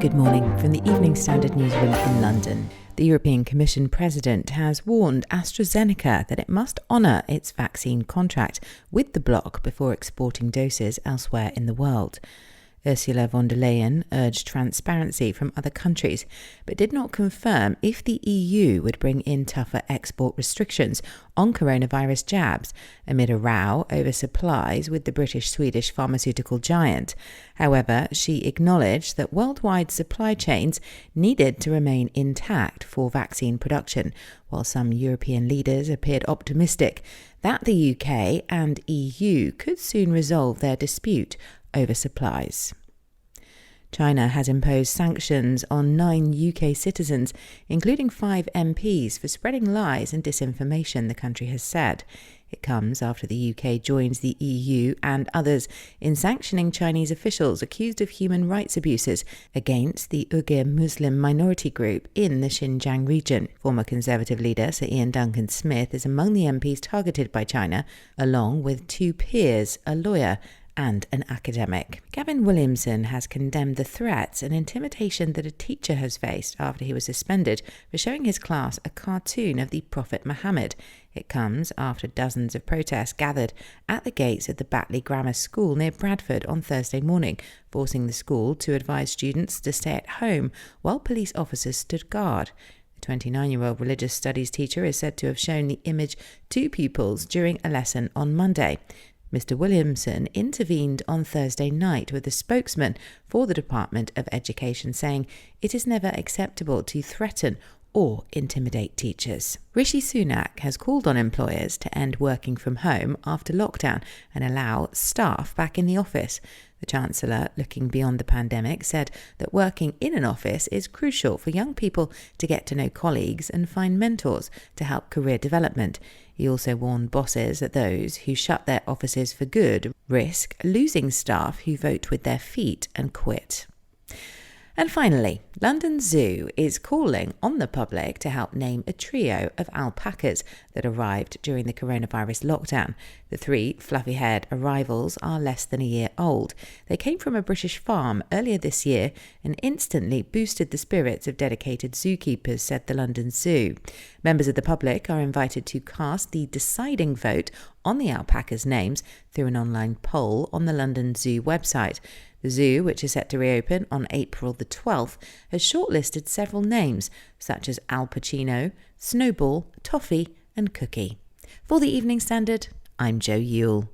Good morning from the Evening Standard newsroom in London. The European Commission President has warned AstraZeneca that it must honour its vaccine contract with the bloc before exporting doses elsewhere in the world. Ursula von der Leyen urged transparency from other countries, but did not confirm if the EU would bring in tougher export restrictions on coronavirus jabs amid a row over supplies with the British-Swedish pharmaceutical giant. However, she acknowledged that worldwide supply chains needed to remain intact for vaccine production, while some European leaders appeared optimistic that the UK and EU could soon resolve their dispute over supplies. China has imposed sanctions on 9 UK citizens, including 5 MPs, for spreading lies and disinformation, the country has said. It comes after the UK joins the EU and others in sanctioning Chinese officials accused of human rights abuses against the Uighur Muslim minority group in the Xinjiang region. Former Conservative leader Sir Ian Duncan Smith is among the MPs targeted by China, along with 2 peers, a lawyer and an academic. Gavin Williamson has condemned the threats and intimidation that a teacher has faced after he was suspended for showing his class a cartoon of the Prophet Muhammad. It comes after dozens of protests gathered at the gates of the Batley Grammar School near Bradford on Thursday morning, forcing the school to advise students to stay at home while police officers stood guard. The 29-year-old religious studies teacher is said to have shown the image to pupils during a lesson on Monday. Mr. Williamson intervened on Thursday night with a spokesman for the Department of Education, saying it is never acceptable to threaten or intimidate teachers. Rishi Sunak has called on employers to end working from home after lockdown and allow staff back in the office. The Chancellor, looking beyond the pandemic, said that working in an office is crucial for young people to get to know colleagues and find mentors to help career development. He also warned bosses that those who shut their offices for good risk losing staff who vote with their feet and quit. And finally, London Zoo is calling on the public to help name a trio of alpacas that arrived during the coronavirus lockdown. The 3 fluffy-haired arrivals are less than a year old. They came from a British farm earlier this year and instantly boosted the spirits of dedicated zookeepers, said the London Zoo. Members of the public are invited to cast the deciding vote on the alpacas' names through an online poll on the London Zoo website. The zoo, which is set to reopen on April the 12th, has shortlisted several names, such as Al Pacino, Snowball, Toffee and Cookie. For the Evening Standard, I'm Jo Yule.